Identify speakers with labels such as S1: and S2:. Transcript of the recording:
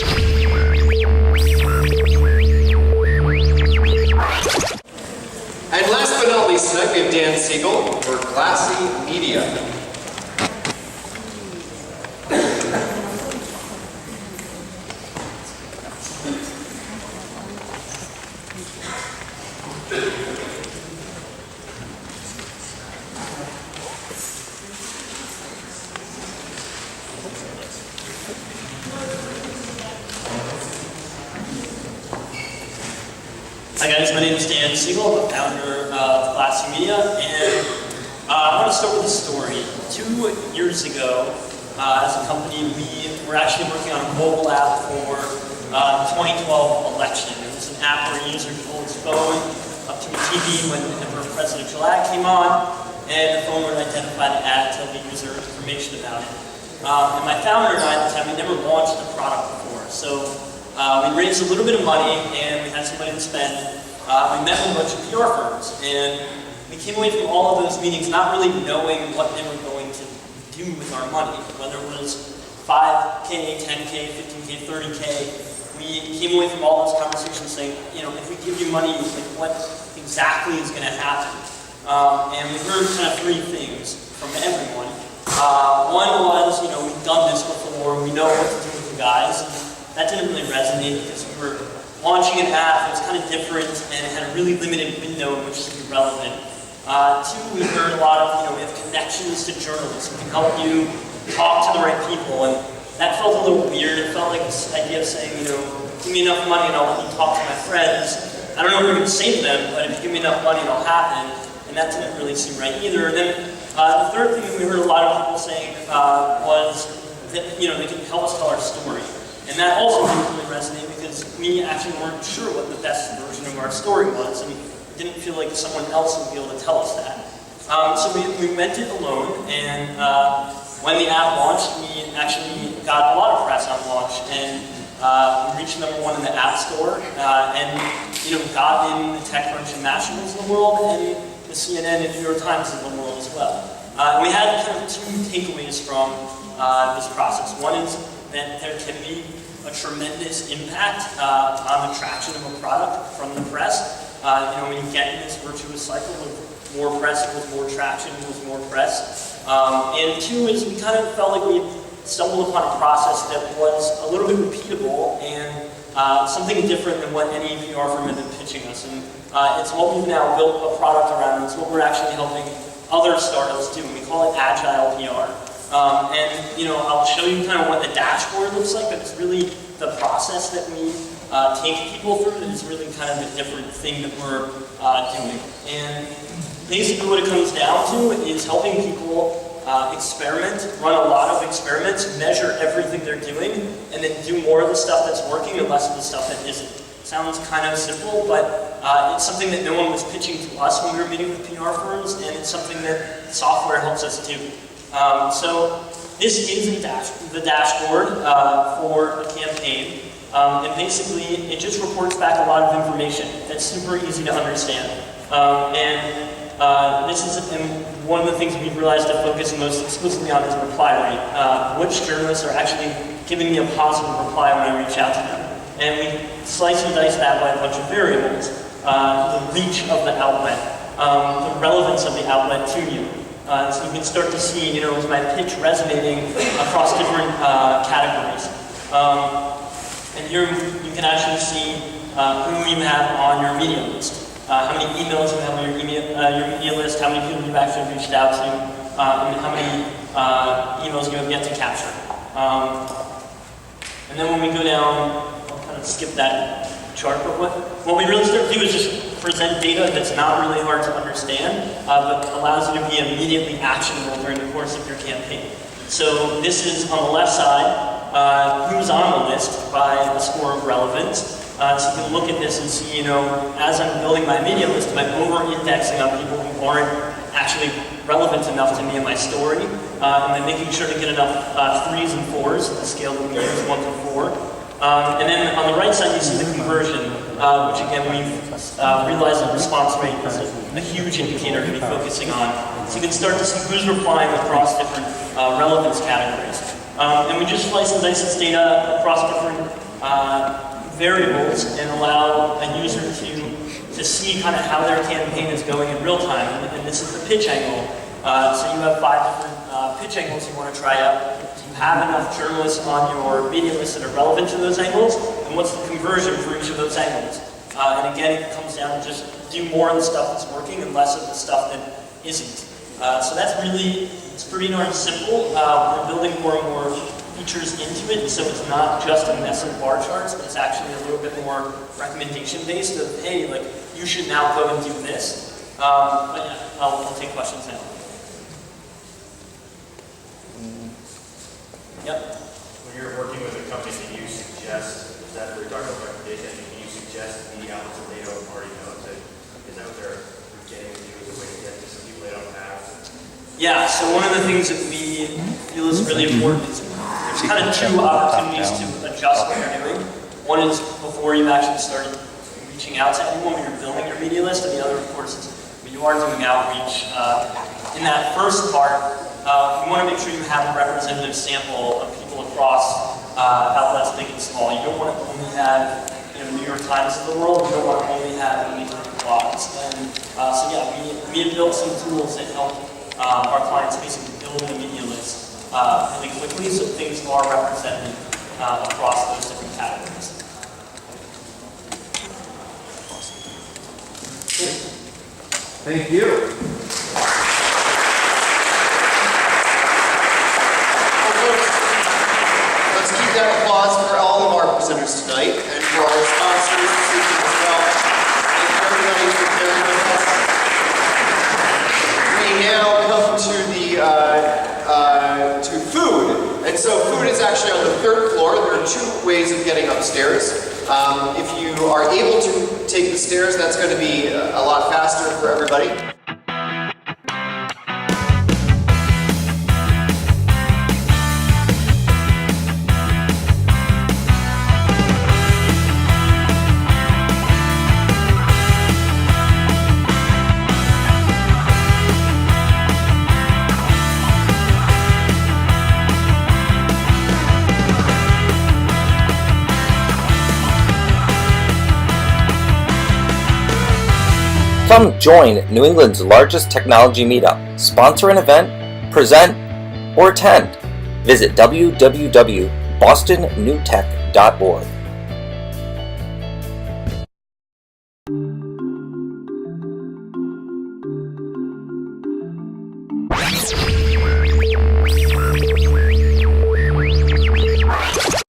S1: And last but not least tonight, we have Dan Siegel for Glassy Media.
S2: Hi guys, my name is Dan Siegel, I'm the founder of Glassy Media, and I want to start with a story. 2 years ago, as a company, we were actually working on a mobile app for the 2012 election. It was an app where a user could hold his phone up to the TV whenever a presidential ad came on, and the phone would identify the ad, tell the user information about it. And my founder and I at the time, we never launched the product before, so we raised a little bit of money and we had some money to spend. We met with a bunch of PR firms and we came away from all of those meetings not really knowing what they were going to do with our money, whether it was 5K, 10K, 15K, 30K. We came away from all those conversations saying, you know, if we give you money, like, what exactly is going to happen? And we heard kind of 3 things from everyone. One was, you know, we've done this before, we know what to do with the guys. That didn't really resonate because we were launching an app that was kind of different and it had a really limited window in which to be relevant. 2, we heard a lot of, you know, we have connections to journalists who can help you talk to the right people, and that felt a little weird. It felt like this idea of saying, you know, give me enough money and I'll let you talk to my friends. I don't know what you're going to say to them, but if you give me enough money, it'll happen. And that didn't really seem right either. And then the third thing we heard a lot of people saying was that, you know, they can help us tell our story. And that also didn't really resonate because we actually weren't sure what the best version of our story was, and it didn't feel like someone else would be able to tell us that. So we went it alone, and when the app launched, we actually got a lot of press on launch, and we reached #1 in the App Store, and you know, got in the TechCrunch and Nationals in the world, and the CNN and New York Times in the world as well. And we had kind of 2 takeaways from this process. One is that there can be a tremendous impact on the traction of a product from the press. You know, when you get in this virtuous cycle of more press equals more traction equals more press. And 2 is we kind of felt like we stumbled upon a process that was a little bit repeatable and something different than what any PR firm had been pitching us. And it's what we've now built a product around. It's what we're actually helping other startups do. We call it Agile PR. And you know, I'll show you kind of what the dashboard looks like, but it's really the process that we take people through that is really kind of a different thing that we're doing. And basically what it comes down to is helping people experiment, run a lot of experiments, measure everything they're doing, and then do more of the stuff that's working and less of the stuff that isn't. Sounds kind of simple, but it's something that no one was pitching to us when we were meeting with PR firms, and it's something that software helps us do. So this is the dashboard for a campaign, and basically it just reports back a lot of information that's super easy to understand. This is one of the things we've realized to focus most exclusively on is reply rate. Which journalists are actually giving me a positive reply when I reach out to them. And we slice and dice that by a bunch of variables. The reach of the outlet, the relevance of the outlet to you. So you can start to see, you know, is my pitch resonating across different categories. And here you can actually see who you have on your media list. How many emails you have on your media list, how many people you've actually reached out to, and how many emails you have yet to capture. And then when we go down, I'll kind of skip that chart, but what we really start to do is just present data that's not really hard to understand, but allows you to be immediately actionable during the course of your campaign. So this is on the left side, who's on the list by the score of relevance. So you can look at this and see, you know, as I'm building my media list, am I over-indexing on people who aren't actually relevant enough to me and my story? Am I making sure to get enough 3s and 4s, the scale that we use, 1 to 4? And then on the right side, you see the conversion, which again, we've realized the response rate is a huge indicator to be focusing on. So you can start to see who's replying across different relevance categories. And we just slice and dice this data across different variables and allow a user to see kind of how their campaign is going in real time. And this is the pitch angle. So you have 5 different pitch angles you want to try out. Do you have enough journalists on your media list that are relevant to those angles? And what's the conversion for each of those angles? And again, it comes down to just do more of the stuff that's working and less of the stuff that isn't. So that's really, it's pretty darn simple. We're building more and more features into it, so it's not just a mess of bar charts, but it's actually a little bit more recommendation-based of, hey, like, you should now go and do this. But yeah, I'll take questions now. Yep.
S3: When you're working with a company, can you suggest, is that we're talking about recommendation, can you suggest media outlets that they don't already know? Is that what they're getting to do, is a way to get to some people they don't have?
S2: Yeah, so one of the things that we feel is really important is there's kind of 2 opportunities to adjust what you're doing. One is before you've actually started reaching out to anyone when you're building your media list, and the other, of course, is when you are doing outreach. In that first part, you want to make sure you have a representative sample of people across outlets big and small. You don't want to only have New York Times of the world. You don't want to only have New York blogs. And so yeah, we have built some tools that help our clients basically build a media list really quickly, so things are represented across those different categories.
S1: Thank you. Let's keep that applause for all of our presenters tonight and for our sponsors this evening as well. Thank you everybody for bearing with us. We now come to to food. And so food is actually on the 3rd floor. There are 2 ways of getting upstairs. If you are able to take the stairs, that's going to be a lot faster for everybody.
S4: Come join New England's largest technology meetup, sponsor an event, present, or attend. Visit www.bostonnewtech.org.